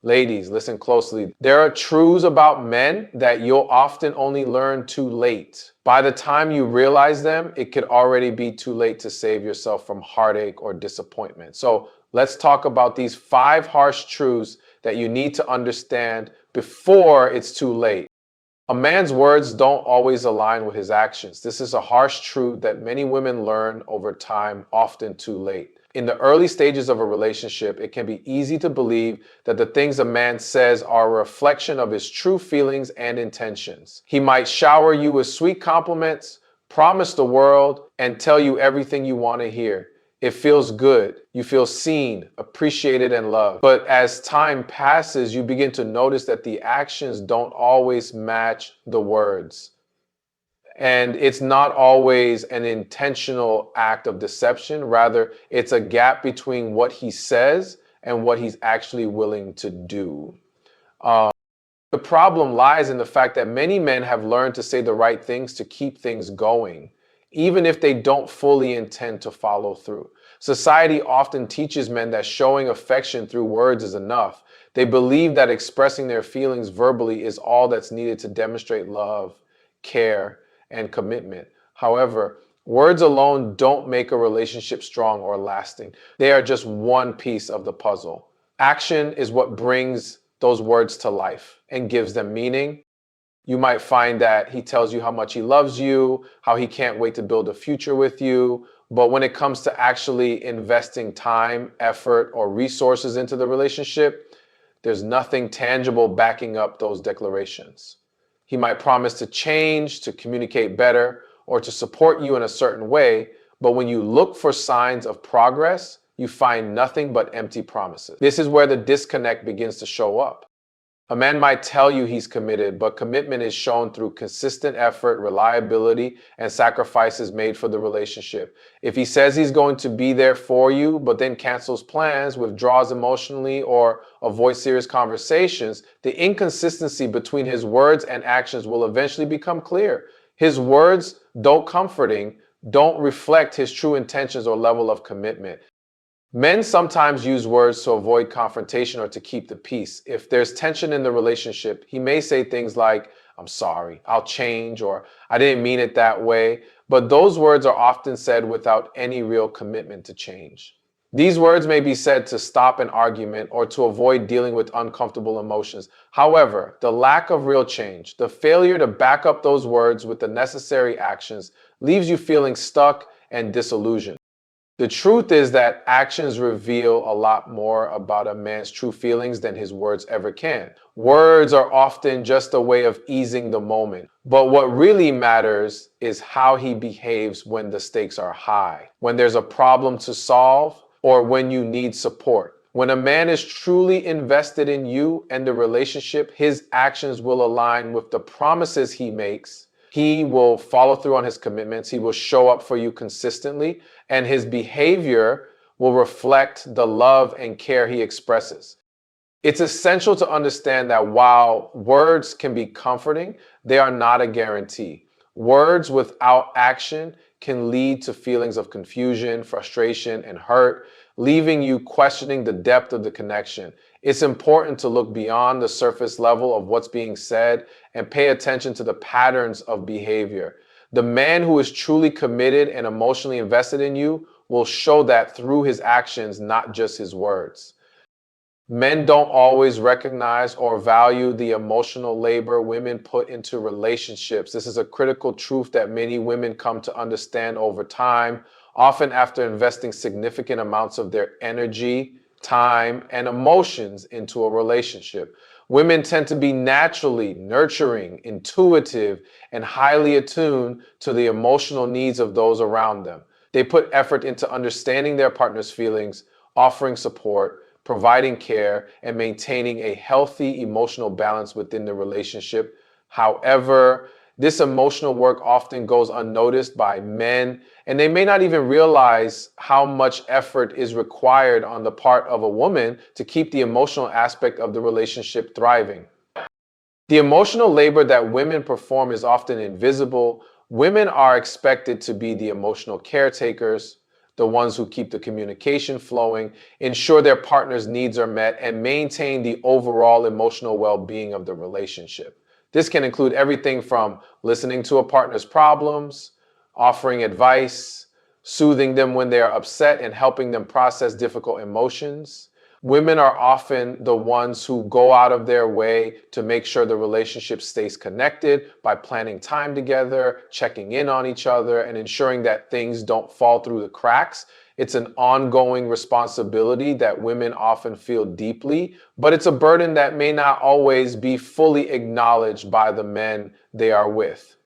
Ladies, listen closely. There are truths about men that you'll often only learn too late. By the time you realize them, it could already be too late to save yourself from heartache or disappointment. So let's talk about these 5 harsh truths that you need to understand before it's too late. A man's words don't always align with his actions. This is a harsh truth that many women learn over time, often too late. In the early stages of a relationship, it can be easy to believe that the things a man says are a reflection of his true feelings and intentions. He might shower you with sweet compliments, promise the world, and tell you everything you want to hear. It feels good. You feel seen, appreciated, and loved. But as time passes, you begin to notice that the actions don't always match the words. And it's not always an intentional act of deception. Rather, it's a gap between what he says and what he's actually willing to do. The problem lies in the fact that many men have learned to say the right things to keep things going, even if they don't fully intend to follow through. Society often teaches men that showing affection through words is enough. They believe that expressing their feelings verbally is all that's needed to demonstrate love, care, and commitment. However, words alone don't make a relationship strong or lasting. They are just one piece of the puzzle. Action is what brings those words to life and gives them meaning. You might find that he tells you how much he loves you, how he can't wait to build a future with you. But when it comes to actually investing time, effort, or resources into the relationship, there's nothing tangible backing up those declarations. He might promise to change, to communicate better, or to support you in a certain way, but when you look for signs of progress, you find nothing but empty promises. This is where the disconnect begins to show up. A man might tell you he's committed, but commitment is shown through consistent effort, reliability, and sacrifices made for the relationship. If he says he's going to be there for you, but then cancels plans, withdraws emotionally, or avoids serious conversations, the inconsistency between his words and actions will eventually become clear. His words, though comforting, don't reflect his true intentions or level of commitment. Men sometimes use words to avoid confrontation or to keep the peace. If there's tension in the relationship, he may say things like, "I'm sorry, I'll change," or "I didn't mean it that way." But those words are often said without any real commitment to change. These words may be said to stop an argument or to avoid dealing with uncomfortable emotions. However, the lack of real change, the failure to back up those words with the necessary actions, leaves you feeling stuck and disillusioned. The truth is that actions reveal a lot more about a man's true feelings than his words ever can. Words are often just a way of easing the moment. But what really matters is how he behaves when the stakes are high, when there's a problem to solve, or when you need support. When a man is truly invested in you and the relationship, his actions will align with the promises he makes. He will follow through on his commitments. He will show up for you consistently, and his behavior will reflect the love and care he expresses. It's essential to understand that while words can be comforting, they are not a guarantee. Words without action can lead to feelings of confusion, frustration, and hurt, leaving you questioning the depth of the connection. It's important to look beyond the surface level of what's being said and pay attention to the patterns of behavior. The man who is truly committed and emotionally invested in you will show that through his actions, not just his words. Men don't always recognize or value the emotional labor women put into relationships. This is a critical truth that many women come to understand over time, often after investing significant amounts of their energy, time, and emotions into a relationship. Women tend to be naturally nurturing, intuitive, and highly attuned to the emotional needs of those around them. They put effort into understanding their partner's feelings, offering support, providing care, and maintaining a healthy emotional balance within the relationship. However, this emotional work often goes unnoticed by men, and they may not even realize how much effort is required on the part of a woman to keep the emotional aspect of the relationship thriving. The emotional labor that women perform is often invisible. Women are expected to be the emotional caretakers, the ones who keep the communication flowing, ensure their partner's needs are met, and maintain the overall emotional well-being of the relationship. This can include everything from listening to a partner's problems, offering advice, soothing them when they are upset, and helping them process difficult emotions. Women are often the ones who go out of their way to make sure the relationship stays connected by planning time together, checking in on each other, and ensuring that things don't fall through the cracks. It's an ongoing responsibility that women often feel deeply, but it's a burden that may not always be fully acknowledged by the men they are with.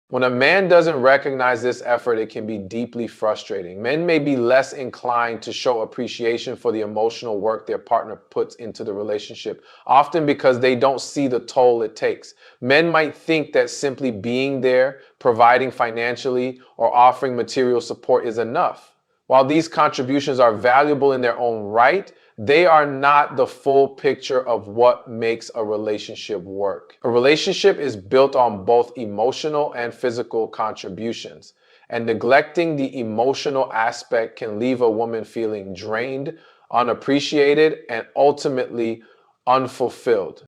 When a man doesn't recognize this effort, it can be deeply frustrating. Men may be less inclined to show appreciation for the emotional work their partner puts into the relationship, often because they don't see the toll it takes. Men might think that simply being there, providing financially, or offering material support is enough. While these contributions are valuable in their own right, they are not the full picture of what makes a relationship work. A relationship is built on both emotional and physical contributions, and neglecting the emotional aspect can leave a woman feeling drained, unappreciated, and ultimately unfulfilled.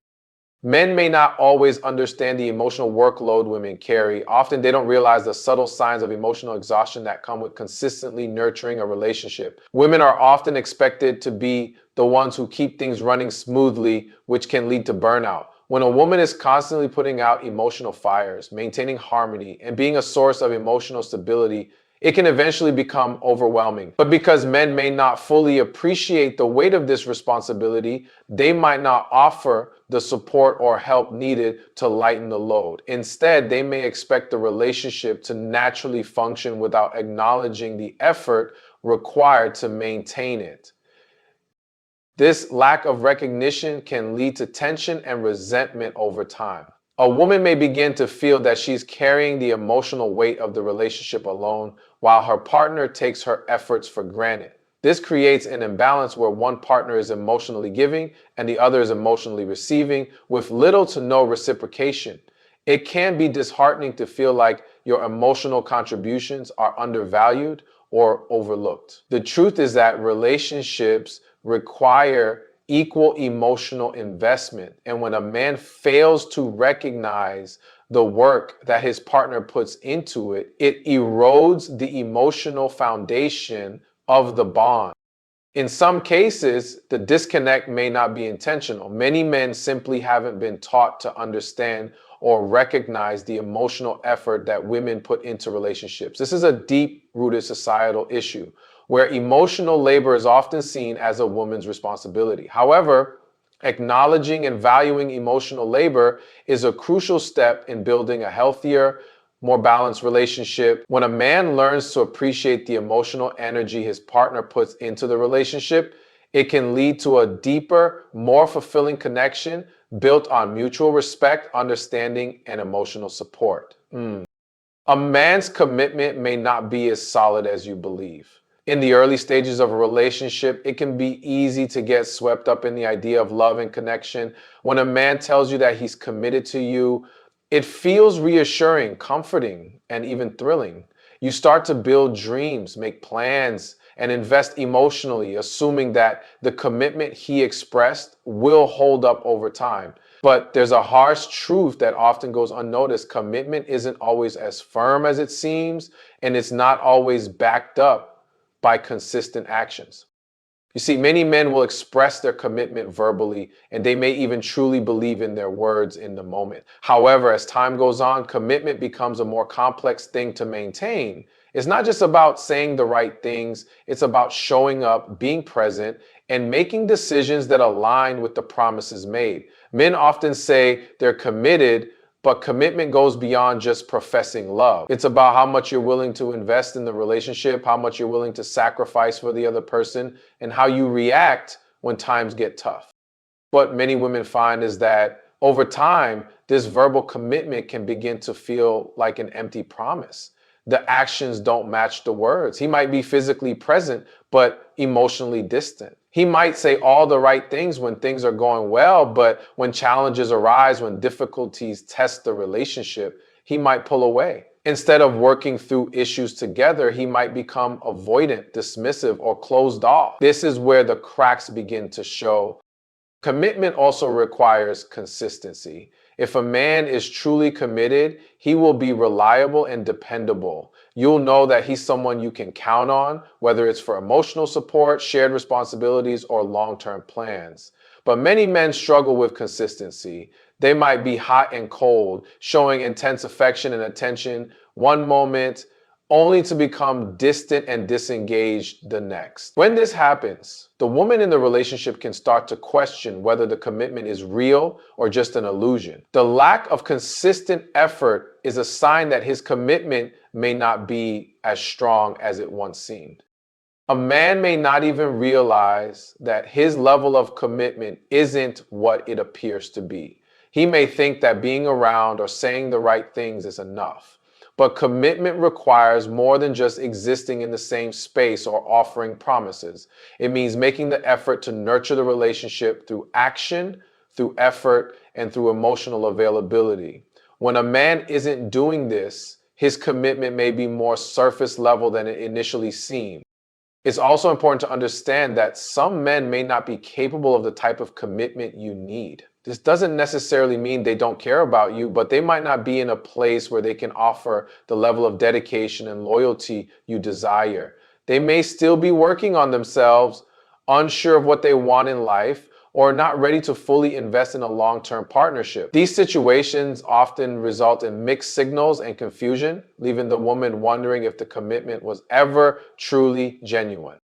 Men may not always understand the emotional workload women carry. Often they don't realize the subtle signs of emotional exhaustion that come with consistently nurturing a relationship. Women are often expected to be the ones who keep things running smoothly, which can lead to burnout. When a woman is constantly putting out emotional fires, maintaining harmony, and being a source of emotional stability, it can eventually become overwhelming. But because men may not fully appreciate the weight of this responsibility, they might not offer the support or help needed to lighten the load. Instead, they may expect the relationship to naturally function without acknowledging the effort required to maintain it. This lack of recognition can lead to tension and resentment over time. A woman may begin to feel that she's carrying the emotional weight of the relationship alone, while her partner takes her efforts for granted. This creates an imbalance where one partner is emotionally giving and the other is emotionally receiving, with little to no reciprocation. It can be disheartening to feel like your emotional contributions are undervalued or overlooked. The truth is that relationships require equal emotional investment. And when a man fails to recognize the work that his partner puts into it, it erodes the emotional foundation of the bond. In some cases, the disconnect may not be intentional. Many men simply haven't been taught to understand or recognize the emotional effort that women put into relationships. This is a deep-rooted societal issue where emotional labor is often seen as a woman's responsibility. However, acknowledging and valuing emotional labor is a crucial step in building a healthier, more balanced relationship. When a man learns to appreciate the emotional energy his partner puts into the relationship, it can lead to a deeper, more fulfilling connection built on mutual respect, understanding, and emotional support. A man's commitment may not be as solid as you believe. In the early stages of a relationship, it can be easy to get swept up in the idea of love and connection. When a man tells you that he's committed to you, it feels reassuring, comforting, and even thrilling. You start to build dreams, make plans, and invest emotionally, assuming that the commitment he expressed will hold up over time. But there's a harsh truth that often goes unnoticed. Commitment isn't always as firm as it seems, and it's not always backed up by consistent actions. You see, many men will express their commitment verbally, and they may even truly believe in their words in the moment. However, as time goes on, commitment becomes a more complex thing to maintain. It's not just about saying the right things, it's about showing up, being present, and making decisions that align with the promises made. Men often say they're committed, but commitment goes beyond just professing love. It's about how much you're willing to invest in the relationship, how much you're willing to sacrifice for the other person, and how you react when times get tough. What many women find is that over time, this verbal commitment can begin to feel like an empty promise. The actions don't match the words. He might be physically present, but emotionally distant. He might say all the right things when things are going well, but when challenges arise, when difficulties test the relationship, he might pull away. Instead of working through issues together, he might become avoidant, dismissive, or closed off. This is where the cracks begin to show. Commitment also requires consistency. If a man is truly committed, he will be reliable and dependable. You'll know that he's someone you can count on, whether it's for emotional support, shared responsibilities, or long-term plans. But many men struggle with consistency. They might be hot and cold, showing intense affection and attention one moment, only to become distant and disengaged the next. When this happens, the woman in the relationship can start to question whether the commitment is real or just an illusion. The lack of consistent effort is a sign that his commitment may not be as strong as it once seemed. A man may not even realize that his level of commitment isn't what it appears to be. He may think that being around or saying the right things is enough. But commitment requires more than just existing in the same space or offering promises. It means making the effort to nurture the relationship through action, through effort, and through emotional availability. When a man isn't doing this, his commitment may be more surface level than it initially seemed. It's also important to understand that some men may not be capable of the type of commitment you need. This doesn't necessarily mean they don't care about you, but they might not be in a place where they can offer the level of dedication and loyalty you desire. They may still be working on themselves, unsure of what they want in life, or not ready to fully invest in a long-term partnership. These situations often result in mixed signals and confusion, leaving the woman wondering if the commitment was ever truly genuine.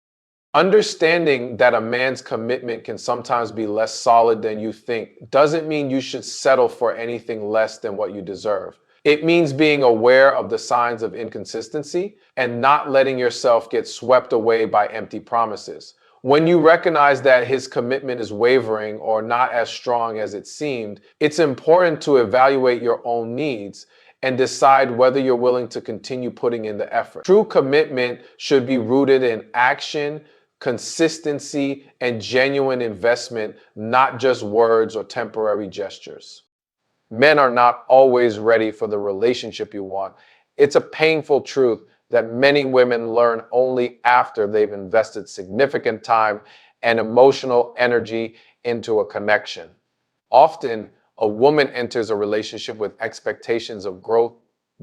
Understanding that a man's commitment can sometimes be less solid than you think doesn't mean you should settle for anything less than what you deserve. It means being aware of the signs of inconsistency and not letting yourself get swept away by empty promises. When you recognize that his commitment is wavering or not as strong as it seemed, it's important to evaluate your own needs and decide whether you're willing to continue putting in the effort. True commitment should be rooted in action, consistency, and genuine investment, not just words or temporary gestures. Men are not always ready for the relationship you want. It's a painful truth that many women learn only after they've invested significant time and emotional energy into a connection. Often, a woman enters a relationship with expectations of growth,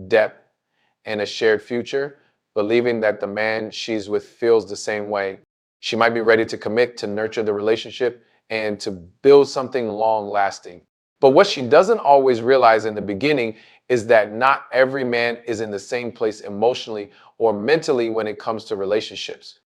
depth, and a shared future, believing that the man she's with feels the same way. She might be ready to commit to nurture the relationship and to build something long lasting. But what she doesn't always realize in the beginning is that not every man is in the same place emotionally or mentally when it comes to relationships.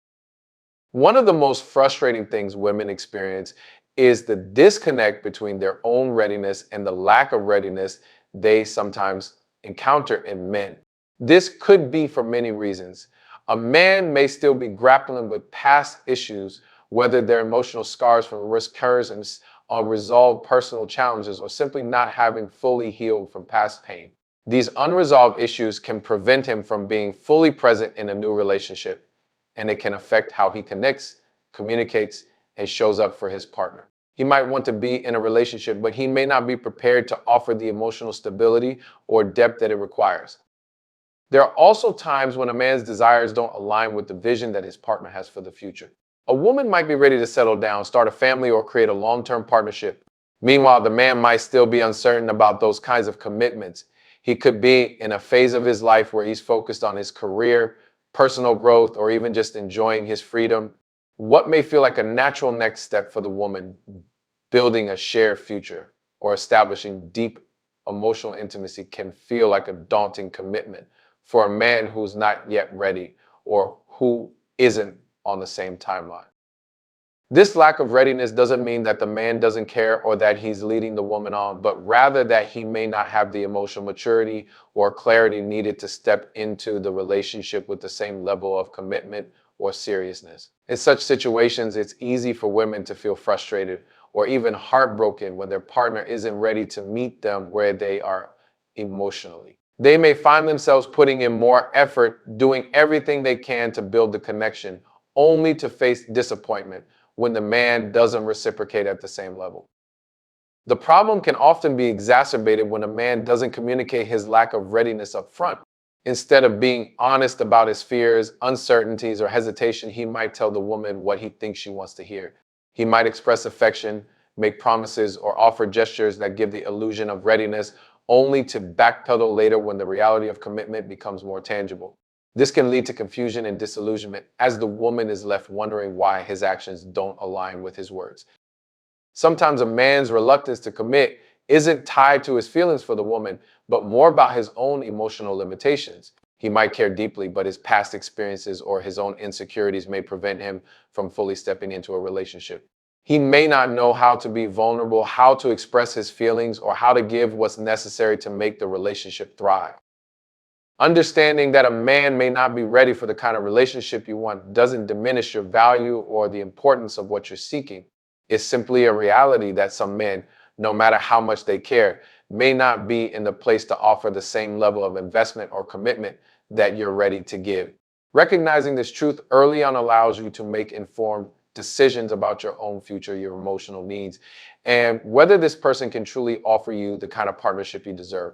One of the most frustrating things women experience is the disconnect between their own readiness and the lack of readiness they sometimes encounter in men. This could be for many reasons. A man may still be grappling with past issues, whether they're emotional scars from recurrence, unresolved personal challenges, or simply not having fully healed from past pain. These unresolved issues can prevent him from being fully present in a new relationship, and it can affect how he connects, communicates, and shows up for his partner. He might want to be in a relationship, but he may not be prepared to offer the emotional stability or depth that it requires. There are also times when a man's desires don't align with the vision that his partner has for the future. A woman might be ready to settle down, start a family, or create a long-term partnership. Meanwhile, the man might still be uncertain about those kinds of commitments. He could be in a phase of his life where he's focused on his career, personal growth, or even just enjoying his freedom. What may feel like a natural next step for the woman, building a shared future or establishing deep emotional intimacy, can feel like a daunting commitment for a man who's not yet ready or who isn't on the same timeline. This lack of readiness doesn't mean that the man doesn't care or that he's leading the woman on, but rather that he may not have the emotional maturity or clarity needed to step into the relationship with the same level of commitment or seriousness. In such situations, it's easy for women to feel frustrated or even heartbroken when their partner isn't ready to meet them where they are emotionally. They may find themselves putting in more effort, doing everything they can to build the connection, only to face disappointment when the man doesn't reciprocate at the same level. The problem can often be exacerbated when a man doesn't communicate his lack of readiness up front. Instead of being honest about his fears, uncertainties, or hesitation, he might tell the woman what he thinks she wants to hear. He might express affection, make promises, or offer gestures that give the illusion of readiness, only to backpedal later when the reality of commitment becomes more tangible. This can lead to confusion and disillusionment as the woman is left wondering why his actions don't align with his words. Sometimes a man's reluctance to commit isn't tied to his feelings for the woman, but more about his own emotional limitations. He might care deeply, but his past experiences or his own insecurities may prevent him from fully stepping into a relationship. He may not know how to be vulnerable, how to express his feelings, or how to give what's necessary to make the relationship thrive. Understanding that a man may not be ready for the kind of relationship you want doesn't diminish your value or the importance of what you're seeking. It's simply a reality that some men, no matter how much they care, may not be in the place to offer the same level of investment or commitment that you're ready to give. Recognizing this truth early on allows you to make informed decisions about your own future, your emotional needs, and whether this person can truly offer you the kind of partnership you deserve.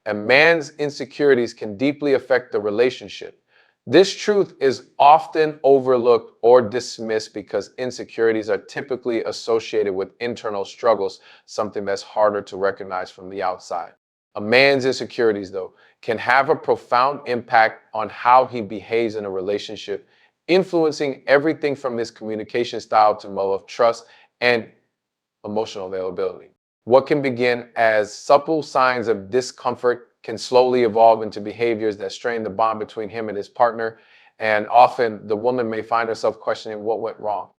A man's insecurities can deeply affect the relationship. This truth is often overlooked or dismissed because insecurities are typically associated with internal struggles, something that's harder to recognize from the outside. A man's insecurities, though, can have a profound impact on how he behaves in a relationship, influencing everything from his communication style to level of trust and emotional availability. What can begin as subtle signs of discomfort can slowly evolve into behaviors that strain the bond between him and his partner, and often the woman may find herself questioning what went wrong.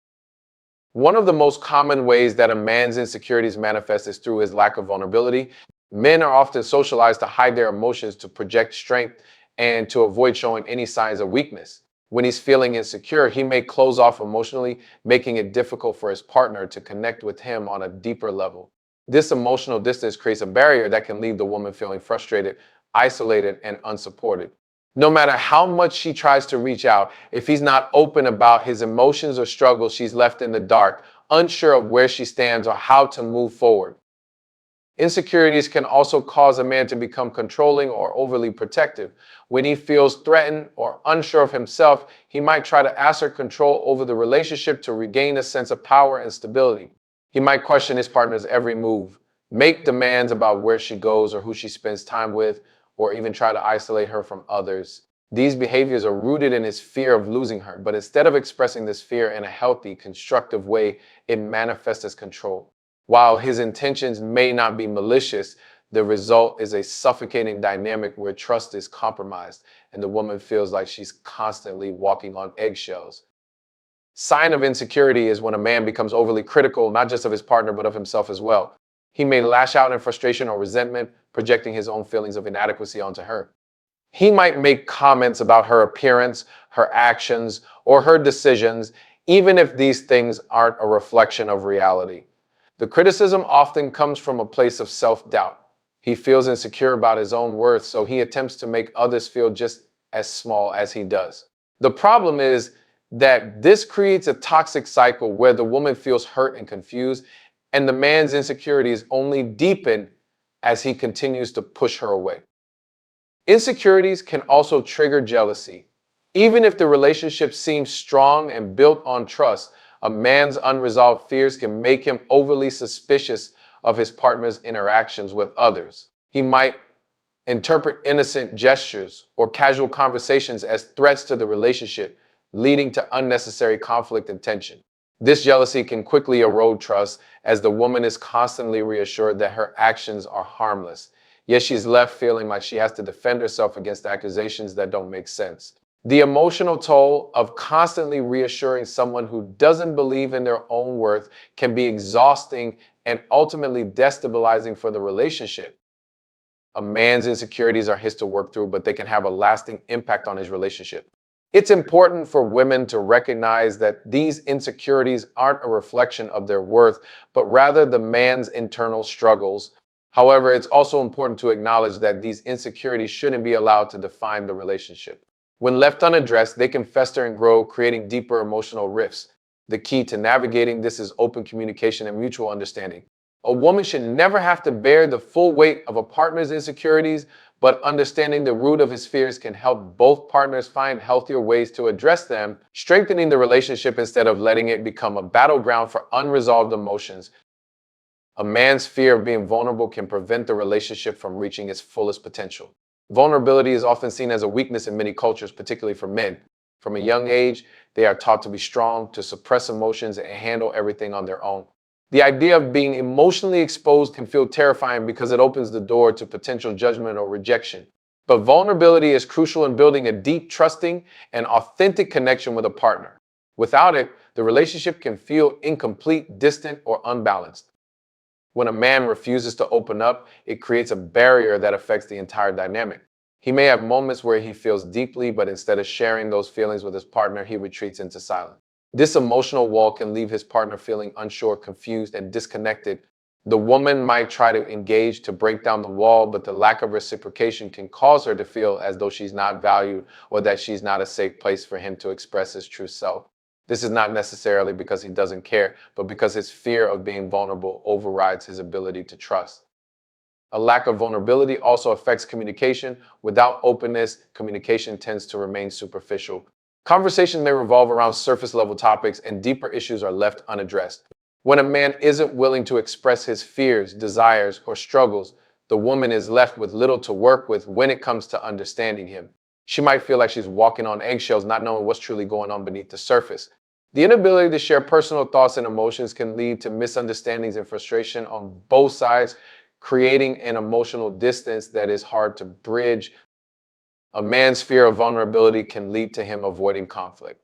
One of the most common ways that a man's insecurities manifest is through his lack of vulnerability. Men are often socialized to hide their emotions, to project strength, and to avoid showing any signs of weakness. When he's feeling insecure, he may close off emotionally, making it difficult for his partner to connect with him on a deeper level. This emotional distance creates a barrier that can leave the woman feeling frustrated, isolated, and unsupported. No matter how much she tries to reach out, if he's not open about his emotions or struggles, she's left in the dark, unsure of where she stands or how to move forward. Insecurities can also cause a man to become controlling or overly protective. When he feels threatened or unsure of himself, he might try to assert control over the relationship to regain a sense of power and stability. He might question his partner's every move, make demands about where she goes or who she spends time with, or even try to isolate her from others. These behaviors are rooted in his fear of losing her, but instead of expressing this fear in a healthy, constructive way, it manifests as control. While his intentions may not be malicious, the result is a suffocating dynamic where trust is compromised and the woman feels like she's constantly walking on eggshells. Sign of insecurity is when a man becomes overly critical, not just of his partner, but of himself as well. He may lash out in frustration or resentment, projecting his own feelings of inadequacy onto her. He might make comments about her appearance, her actions, or her decisions, even if these things aren't a reflection of reality. The criticism often comes from a place of self-doubt. He feels insecure about his own worth, so he attempts to make others feel just as small as he does. The problem is that this creates a toxic cycle where the woman feels hurt and confused, and the man's insecurities only deepen as he continues to push her away. Insecurities can also trigger jealousy. Even if the relationship seems strong and built on trust, a man's unresolved fears can make him overly suspicious of his partner's interactions with others. He might interpret innocent gestures or casual conversations as threats to the relationship, leading to unnecessary conflict and tension. This jealousy can quickly erode trust as the woman is constantly reassured that her actions are harmless. Yet she's left feeling like she has to defend herself against accusations that don't make sense. The emotional toll of constantly reassuring someone who doesn't believe in their own worth can be exhausting and ultimately destabilizing for the relationship. A man's insecurities are his to work through, but they can have a lasting impact on his relationship. It's important for women to recognize that these insecurities aren't a reflection of their worth, but rather the man's internal struggles. However, it's also important to acknowledge that these insecurities shouldn't be allowed to define the relationship. When left unaddressed, they can fester and grow, creating deeper emotional rifts. The key to navigating this is open communication and mutual understanding. A woman should never have to bear the full weight of a partner's insecurities, but understanding the root of his fears can help both partners find healthier ways to address them, strengthening the relationship instead of letting it become a battleground for unresolved emotions. A man's fear of being vulnerable can prevent the relationship from reaching its fullest potential. Vulnerability is often seen as a weakness in many cultures, particularly for men. From a young age, they are taught to be strong, to suppress emotions, and handle everything on their own. The idea of being emotionally exposed can feel terrifying because it opens the door to potential judgment or rejection. But vulnerability is crucial in building a deep, trusting, and authentic connection with a partner. Without it, the relationship can feel incomplete, distant, or unbalanced. When a man refuses to open up, it creates a barrier that affects the entire dynamic. He may have moments where he feels deeply, but instead of sharing those feelings with his partner, he retreats into silence. This emotional wall can leave his partner feeling unsure, confused, and disconnected. The woman might try to engage to break down the wall, but the lack of reciprocation can cause her to feel as though she's not valued or that she's not a safe place for him to express his true self. This is not necessarily because he doesn't care, but because his fear of being vulnerable overrides his ability to trust. A lack of vulnerability also affects communication. Without openness, communication tends to remain superficial. Conversations may revolve around surface level topics and deeper issues are left unaddressed. When a man isn't willing to express his fears, desires, or struggles, the woman is left with little to work with when it comes to understanding him. She might feel like she's walking on eggshells, not knowing what's truly going on beneath the surface. The inability to share personal thoughts and emotions can lead to misunderstandings and frustration on both sides, creating an emotional distance that is hard to bridge. A man's fear of vulnerability can lead to him avoiding conflict.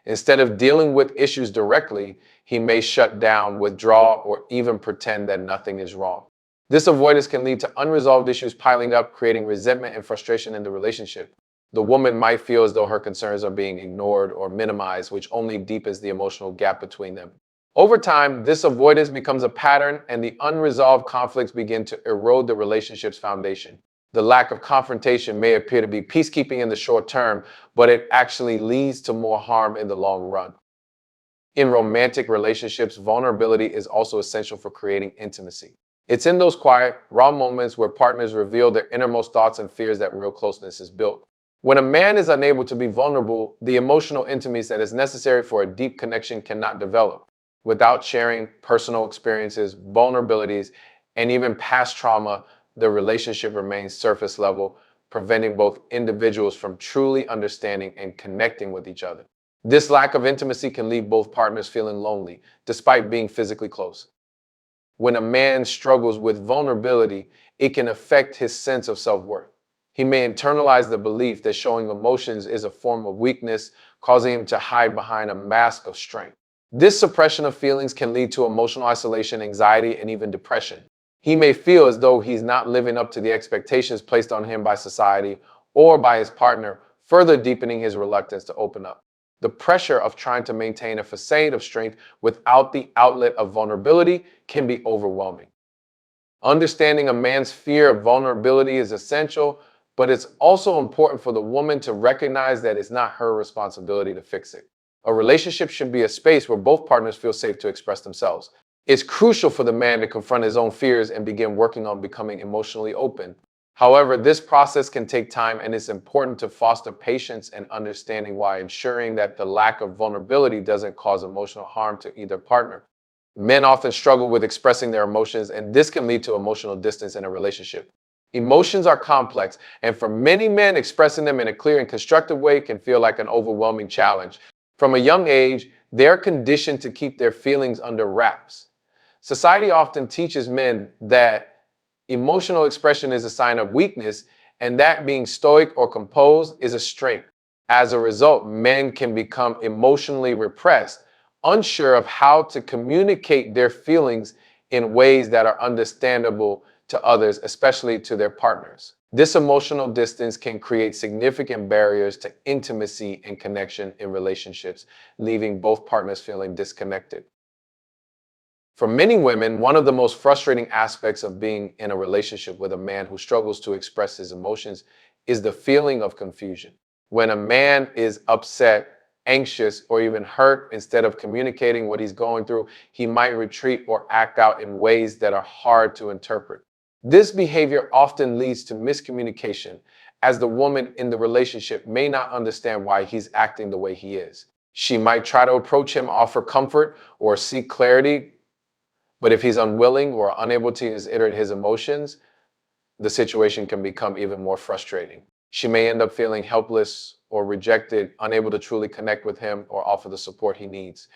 Instead of dealing with issues directly, he may shut down, withdraw, or even pretend that nothing is wrong. This avoidance can lead to unresolved issues piling up, creating resentment and frustration in the relationship. The woman might feel as though her concerns are being ignored or minimized, which only deepens the emotional gap between them. Over time, this avoidance becomes a pattern, and the unresolved conflicts begin to erode the relationship's foundation. The lack of confrontation may appear to be peacekeeping in the short term, but it actually leads to more harm in the long run. In romantic relationships, vulnerability is also essential for creating intimacy. It's in those quiet, raw moments where partners reveal their innermost thoughts and fears that real closeness is built. When a man is unable to be vulnerable, the emotional intimacy that is necessary for a deep connection cannot develop. Without sharing personal experiences, vulnerabilities, and even past trauma, the relationship remains surface level, preventing both individuals from truly understanding and connecting with each other. This lack of intimacy can leave both partners feeling lonely, despite being physically close. When a man struggles with vulnerability, it can affect his sense of self-worth. He may internalize the belief that showing emotions is a form of weakness, causing him to hide behind a mask of strength. This suppression of feelings can lead to emotional isolation, anxiety, and even depression. He may feel as though he's not living up to the expectations placed on him by society or by his partner, further deepening his reluctance to open up. The pressure of trying to maintain a facade of strength without the outlet of vulnerability can be overwhelming. Understanding a man's fear of vulnerability is essential, but it's also important for the woman to recognize that it's not her responsibility to fix it. A relationship should be a space where both partners feel safe to express themselves. It's crucial for the man to confront his own fears and begin working on becoming emotionally open. However, this process can take time, and it's important to foster patience and understanding while ensuring that the lack of vulnerability doesn't cause emotional harm to either partner. Men often struggle with expressing their emotions, and this can lead to emotional distance in a relationship. Emotions are complex, and for many men, expressing them in a clear and constructive way can feel like an overwhelming challenge. From a young age, they're conditioned to keep their feelings under wraps. Society often teaches men that emotional expression is a sign of weakness and that being stoic or composed is a strength. As a result, men can become emotionally repressed, unsure of how to communicate their feelings in ways that are understandable to others, especially to their partners. This emotional distance can create significant barriers to intimacy and connection in relationships, leaving both partners feeling disconnected. For many women, one of the most frustrating aspects of being in a relationship with a man who struggles to express his emotions is the feeling of confusion. When a man is upset, anxious, or even hurt, instead of communicating what he's going through, he might retreat or act out in ways that are hard to interpret. This behavior often leads to miscommunication, as the woman in the relationship may not understand why he's acting the way he is. She might try to approach him, offer comfort, or seek clarity, but if he's unwilling or unable to iterate his emotions, the situation can become even more frustrating. She may end up feeling helpless or rejected, unable to truly connect with him or offer the support he needs.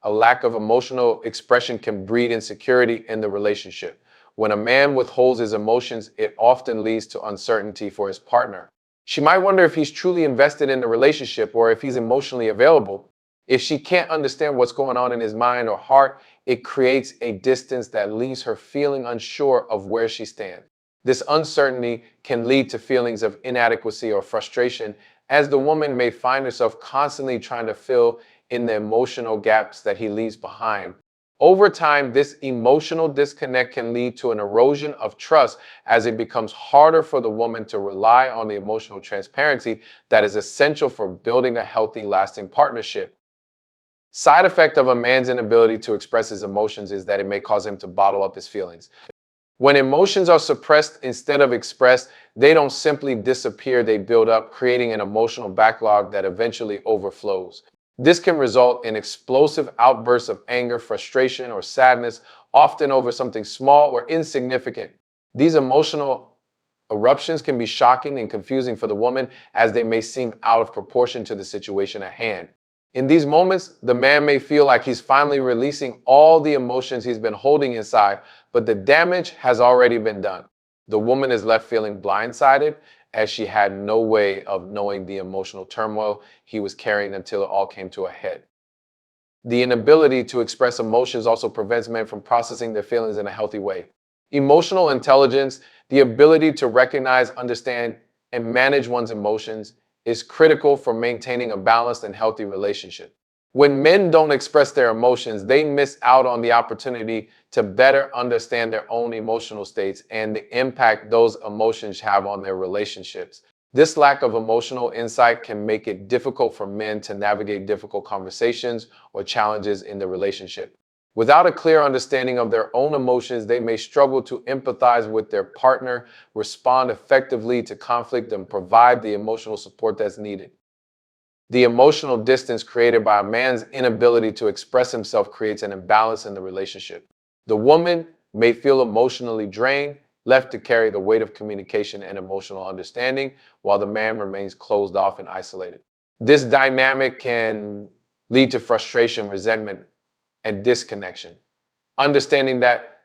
A lack of emotional expression can breed insecurity in the relationship. When a man withholds his emotions, it often leads to uncertainty for his partner. She might wonder if he's truly invested in the relationship or if he's emotionally available. If she can't understand what's going on in his mind or heart, it creates a distance that leaves her feeling unsure of where she stands. This uncertainty can lead to feelings of inadequacy or frustration, as the woman may find herself constantly trying to fill in the emotional gaps that he leaves behind. Over time, this emotional disconnect can lead to an erosion of trust, as it becomes harder for the woman to rely on the emotional transparency that is essential for building a healthy, lasting partnership. Side effect of a man's inability to express his emotions is that it may cause him to bottle up his feelings. When emotions are suppressed instead of expressed, they don't simply disappear, they build up, creating an emotional backlog that eventually overflows. This can result in explosive outbursts of anger, frustration, or sadness, often over something small or insignificant. These emotional eruptions can be shocking and confusing for the woman, as they may seem out of proportion to the situation at hand. In these moments, the man may feel like he's finally releasing all the emotions he's been holding inside, but the damage has already been done. The woman is left feeling blindsided, as she had no way of knowing the emotional turmoil he was carrying until it all came to a head. The inability to express emotions also prevents men from processing their feelings in a healthy way. Emotional intelligence, the ability to recognize, understand, and manage one's emotions, is critical for maintaining a balanced and healthy relationship. When men don't express their emotions, they miss out on the opportunity to better understand their own emotional states and the impact those emotions have on their relationships. This lack of emotional insight can make it difficult for men to navigate difficult conversations or challenges in the relationship. Without a clear understanding of their own emotions, they may struggle to empathize with their partner, respond effectively to conflict, and provide the emotional support that's needed. The emotional distance created by a man's inability to express himself creates an imbalance in the relationship. The woman may feel emotionally drained, left to carry the weight of communication and emotional understanding, while the man remains closed off and isolated. This dynamic can lead to frustration, resentment, and disconnection. Understanding that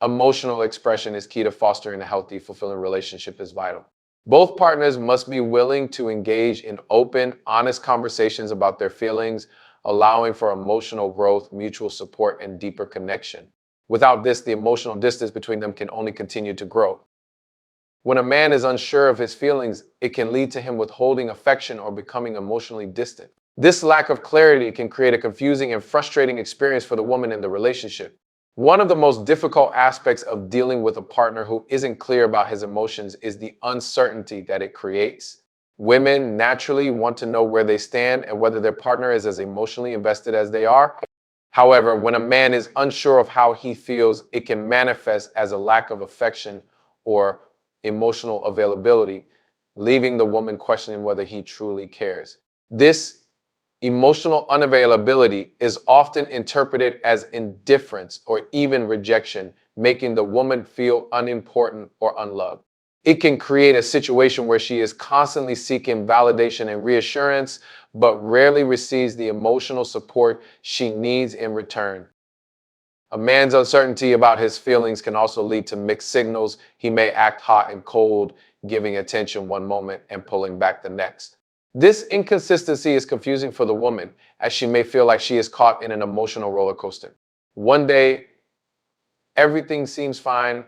emotional expression is key to fostering a healthy, fulfilling relationship is vital. Both partners must be willing to engage in open, honest conversations about their feelings, allowing for emotional growth, mutual support, and deeper connection. Without this, the emotional distance between them can only continue to grow. When a man is unsure of his feelings, it can lead to him withholding affection or becoming emotionally distant. This lack of clarity can create a confusing and frustrating experience for the woman in the relationship. One of the most difficult aspects of dealing with a partner who isn't clear about his emotions is the uncertainty that it creates. Women naturally want to know where they stand and whether their partner is as emotionally invested as they are. However, when a man is unsure of how he feels, it can manifest as a lack of affection or emotional availability, leaving the woman questioning whether he truly cares. This emotional unavailability is often interpreted as indifference or even rejection, making the woman feel unimportant or unloved. It can create a situation where she is constantly seeking validation and reassurance, but rarely receives the emotional support she needs in return. A man's uncertainty about his feelings can also lead to mixed signals. He may act hot and cold, giving attention one moment and pulling back the next. This inconsistency is confusing for the woman, as she may feel like she is caught in an emotional roller coaster. One day, everything seems fine,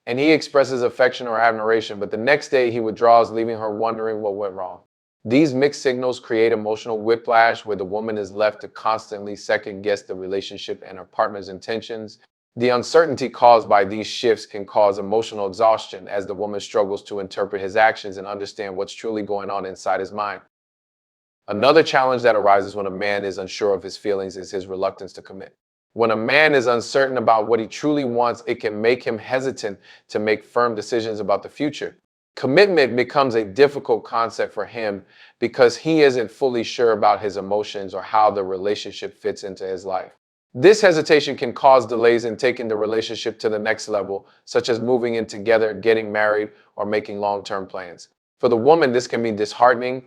and he expresses affection or admiration, but the next day he withdraws, leaving her wondering what went wrong. These mixed signals create emotional whiplash, where the woman is left to constantly second guess the relationship and her partner's intentions. The uncertainty caused by these shifts can cause emotional exhaustion, as the woman struggles to interpret his actions and understand what's truly going on inside his mind. Another challenge that arises when a man is unsure of his feelings is his reluctance to commit. When a man is uncertain about what he truly wants, it can make him hesitant to make firm decisions about the future. Commitment becomes a difficult concept for him because he isn't fully sure about his emotions or how the relationship fits into his life. This hesitation can cause delays in taking the relationship to the next level, such as moving in together, getting married, or making long-term plans. For the woman, this can be disheartening.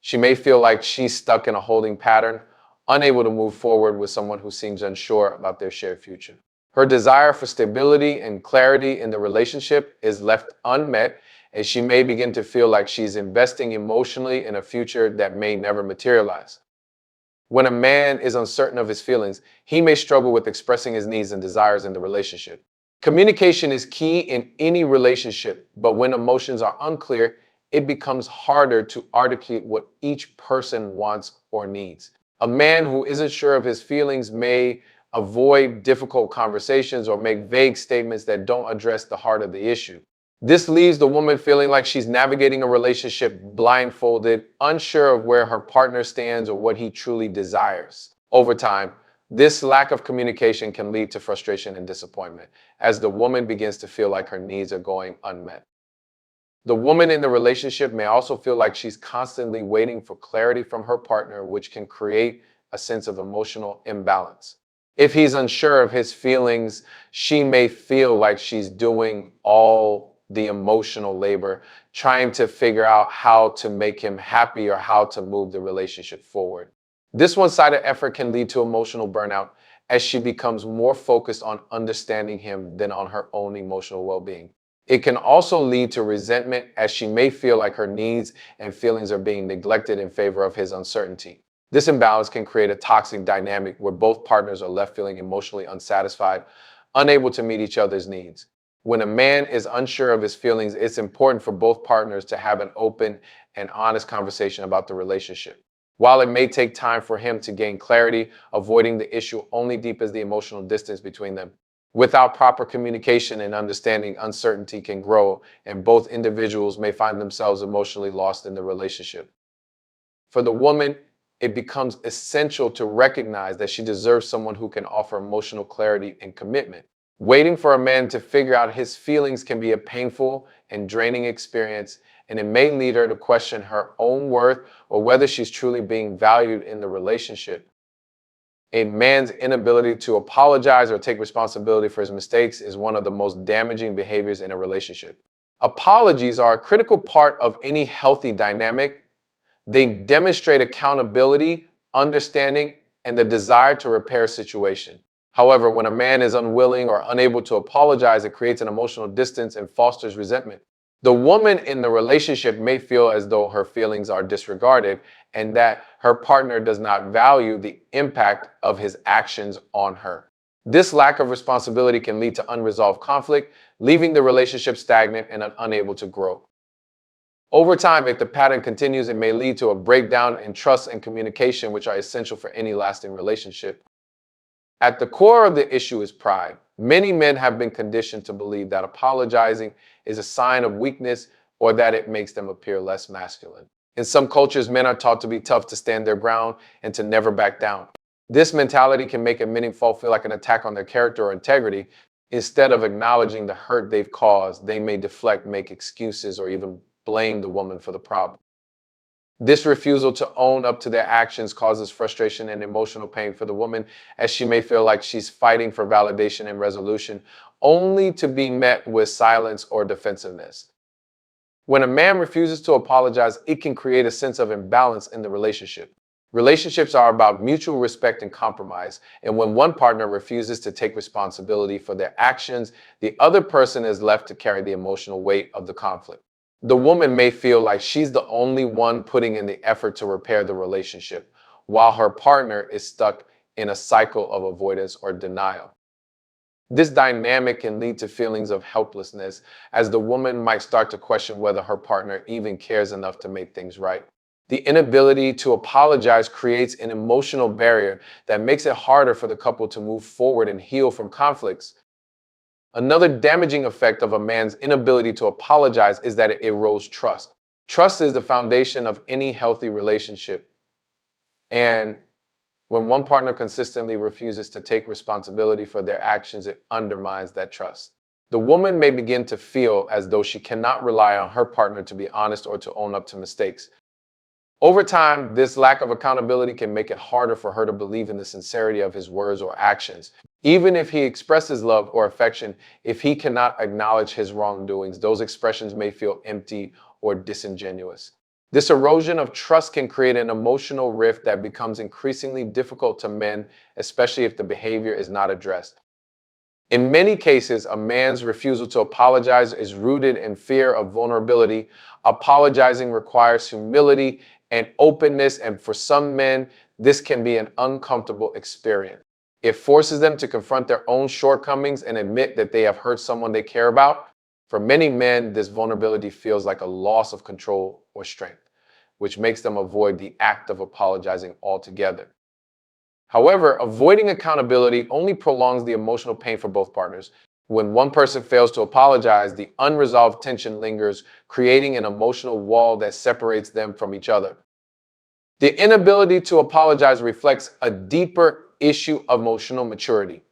She may feel like she's stuck in a holding pattern, unable to move forward with someone who seems unsure about their shared future. Her desire for stability and clarity in the relationship is left unmet, and she may begin to feel like she's investing emotionally in a future that may never materialize. When a man is uncertain of his feelings, he may struggle with expressing his needs and desires in the relationship. Communication is key in any relationship, but when emotions are unclear, it becomes harder to articulate what each person wants or needs. A man who isn't sure of his feelings may avoid difficult conversations or make vague statements that don't address the heart of the issue. This leaves the woman feeling like she's navigating a relationship blindfolded, unsure of where her partner stands or what he truly desires. Over time, this lack of communication can lead to frustration and disappointment as the woman begins to feel like her needs are going unmet. The woman in the relationship may also feel like she's constantly waiting for clarity from her partner, which can create a sense of emotional imbalance. If he's unsure of his feelings, she may feel like she's doing all the emotional labor, trying to figure out how to make him happy or how to move the relationship forward. This one-sided effort can lead to emotional burnout as she becomes more focused on understanding him than on her own emotional well-being. It can also lead to resentment as she may feel like her needs and feelings are being neglected in favor of his uncertainty. This imbalance can create a toxic dynamic where both partners are left feeling emotionally unsatisfied, unable to meet each other's needs. When a man is unsure of his feelings, it's important for both partners to have an open and honest conversation about the relationship. While it may take time for him to gain clarity, avoiding the issue only deepens the emotional distance between them. Without proper communication and understanding, uncertainty can grow, and both individuals may find themselves emotionally lost in the relationship. For the woman, it becomes essential to recognize that she deserves someone who can offer emotional clarity and commitment. Waiting for a man to figure out his feelings can be a painful and draining experience, and it may lead her to question her own worth or whether she's truly being valued in the relationship. A man's inability to apologize or take responsibility for his mistakes is one of the most damaging behaviors in a relationship. Apologies are a critical part of any healthy dynamic. They demonstrate accountability, understanding, and the desire to repair a situation. However, when a man is unwilling or unable to apologize, it creates an emotional distance and fosters resentment. The woman in the relationship may feel as though her feelings are disregarded and that her partner does not value the impact of his actions on her. This lack of responsibility can lead to unresolved conflict, leaving the relationship stagnant and unable to grow. Over time, if the pattern continues, it may lead to a breakdown in trust and communication, which are essential for any lasting relationship. At the core of the issue is pride. Many men have been conditioned to believe that apologizing is a sign of weakness or that it makes them appear less masculine. In some cultures, men are taught to be tough, to stand their ground, and to never back down. This mentality can make many fall feel like an attack on their character or integrity. Instead of acknowledging the hurt they've caused, they may deflect, make excuses, or even blame the woman for the problem. This refusal to own up to their actions causes frustration and emotional pain for the woman, as she may feel like she's fighting for validation and resolution, only to be met with silence or defensiveness. When a man refuses to apologize, it can create a sense of imbalance in the relationship. Relationships are about mutual respect and compromise, and when one partner refuses to take responsibility for their actions, the other person is left to carry the emotional weight of the conflict. The woman may feel like she's the only one putting in the effort to repair the relationship, while her partner is stuck in a cycle of avoidance or denial. This dynamic can lead to feelings of helplessness, as the woman might start to question whether her partner even cares enough to make things right. The inability to apologize creates an emotional barrier that makes it harder for the couple to move forward and heal from conflicts. Another damaging effect of a man's inability to apologize is that it erodes trust. Trust is the foundation of any healthy relationship. And When one partner consistently refuses to take responsibility for their actions, it undermines that trust. The woman may begin to feel as though she cannot rely on her partner to be honest or to own up to mistakes. Over time, this lack of accountability can make it harder for her to believe in the sincerity of his words or actions. Even if he expresses love or affection, if he cannot acknowledge his wrongdoings, those expressions may feel empty or disingenuous. This erosion of trust can create an emotional rift that becomes increasingly difficult to mend, especially if the behavior is not addressed. In many cases, a man's refusal to apologize is rooted in fear of vulnerability. Apologizing requires humility and openness, and for some men, this can be an uncomfortable experience. It forces them to confront their own shortcomings and admit that they have hurt someone they care about. For many men, this vulnerability feels like a loss of control or strength, which makes them avoid the act of apologizing altogether. However, avoiding accountability only prolongs the emotional pain for both partners. When one person fails to apologize, the unresolved tension lingers, creating an emotional wall that separates them from each other. The inability to apologize reflects a deeper issue of emotional maturity.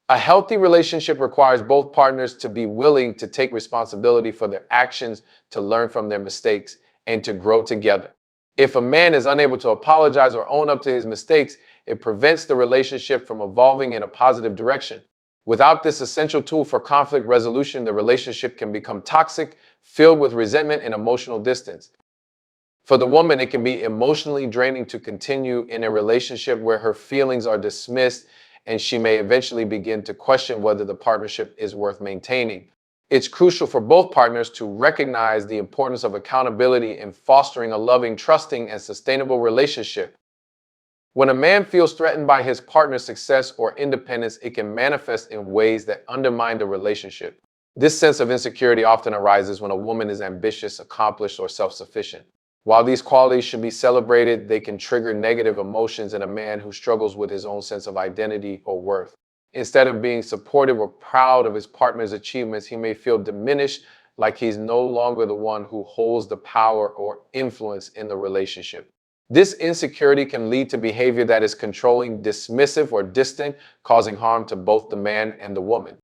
A healthy relationship requires both partners to be willing to take responsibility for their actions, to learn from their mistakes, and to grow together. If a man is unable to apologize or own up to his mistakes, it prevents the relationship from evolving in a positive direction. Without this essential tool for conflict resolution, the relationship can become toxic, filled with resentment and emotional distance. For the woman, it can be emotionally draining to continue in a relationship where her feelings are dismissed, and she may eventually begin to question whether the partnership is worth maintaining. It's crucial for both partners to recognize the importance of accountability in fostering a loving, trusting, and sustainable relationship. When a man feels threatened by his partner's success or independence, it can manifest in ways that undermine the relationship. This sense of insecurity often arises when a woman is ambitious, accomplished, or self-sufficient. While these qualities should be celebrated, they can trigger negative emotions in a man who struggles with his own sense of identity or worth. Instead of being supportive or proud of his partner's achievements, he may feel diminished, like he's no longer the one who holds the power or influence in the relationship. This insecurity can lead to behavior that is controlling, dismissive, or distant, causing harm to both the man and the woman.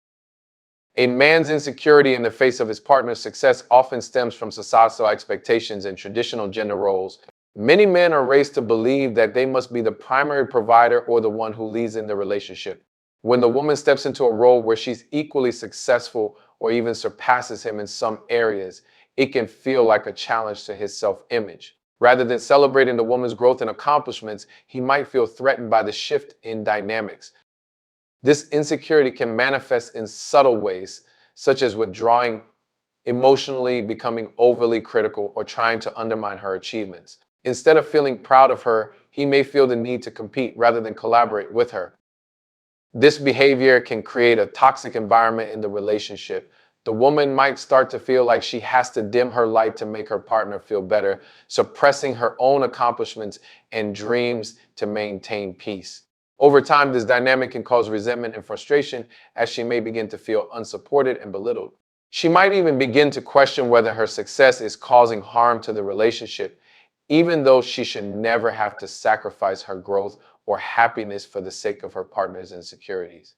A man's insecurity in the face of his partner's success often stems from societal expectations and traditional gender roles. Many men are raised to believe that they must be the primary provider or the one who leads in the relationship. When the woman steps into a role where she's equally successful or even surpasses him in some areas, it can feel like a challenge to his self-image. Rather than celebrating the woman's growth and accomplishments, he might feel threatened by the shift in dynamics. This insecurity can manifest in subtle ways, such as withdrawing emotionally, becoming overly critical, or trying to undermine her achievements. Instead of feeling proud of her, he may feel the need to compete rather than collaborate with her. This behavior can create a toxic environment in the relationship. The woman might start to feel like she has to dim her light to make her partner feel better, suppressing her own accomplishments and dreams to maintain peace. Over time, this dynamic can cause resentment and frustration as she may begin to feel unsupported and belittled. She might even begin to question whether her success is causing harm to the relationship, even though she should never have to sacrifice her growth or happiness for the sake of her partner's insecurities.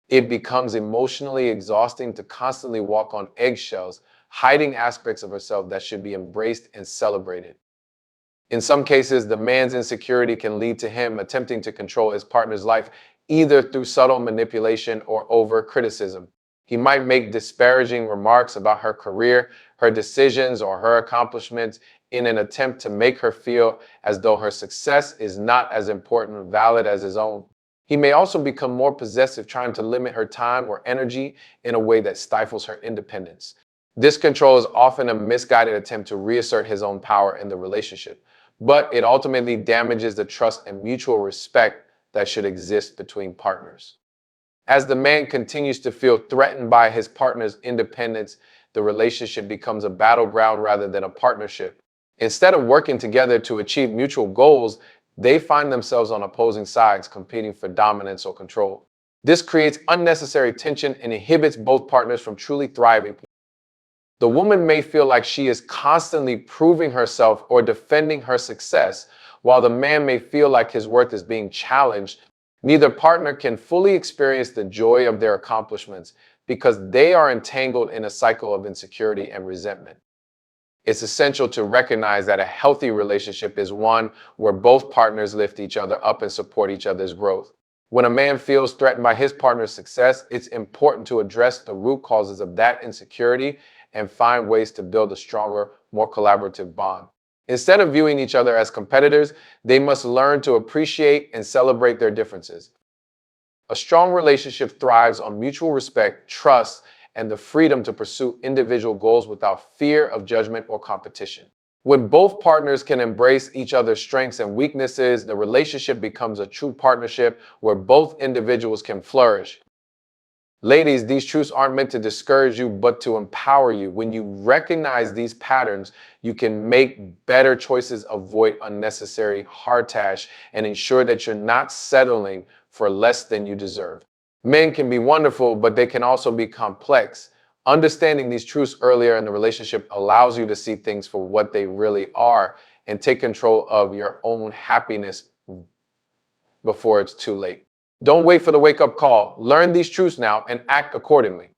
It becomes emotionally exhausting to constantly walk on eggshells, hiding aspects of herself that should be embraced and celebrated. In some cases, the man's insecurity can lead to him attempting to control his partner's life, either through subtle manipulation or overt criticism. He might make disparaging remarks about her career, her decisions, or her accomplishments in an attempt to make her feel as though her success is not as important or valid as his own. He may also become more possessive, trying to limit her time or energy in a way that stifles her independence. This control is often a misguided attempt to reassert his own power in the relationship, but it ultimately damages the trust and mutual respect that should exist between partners. As the man continues to feel threatened by his partner's independence, the relationship becomes a battleground rather than a partnership. Instead of working together to achieve mutual goals, they find themselves on opposing sides, competing for dominance or control. This creates unnecessary tension and inhibits both partners from truly thriving. The woman may feel like she is constantly proving herself or defending her success, While the man may feel like his worth is being challenged, neither partner can fully experience the joy of their accomplishments because they are entangled in a cycle of insecurity and resentment. It's essential to recognize that a healthy relationship is one where both partners lift each other up and support each other's growth. When a man feels threatened by his partner's success, it's important to address the root causes of that insecurity and find ways to build a stronger, more collaborative bond. Instead of viewing each other as competitors, they must learn to appreciate and celebrate their differences. A strong relationship thrives on mutual respect, trust, and the freedom to pursue individual goals without fear of judgment or competition. When both partners can embrace each other's strengths and weaknesses, the relationship becomes a true partnership where both individuals can flourish. Ladies, these truths aren't meant to discourage you, but to empower you. When you recognize these patterns, you can make better choices, avoid unnecessary heartache, and ensure that you're not settling for less than you deserve. Men can be wonderful, but they can also be complex. Understanding these truths earlier in the relationship allows you to see things for what they really are and take control of your own happiness before it's too late. Don't wait for the wake up call. Learn these truths now and act accordingly.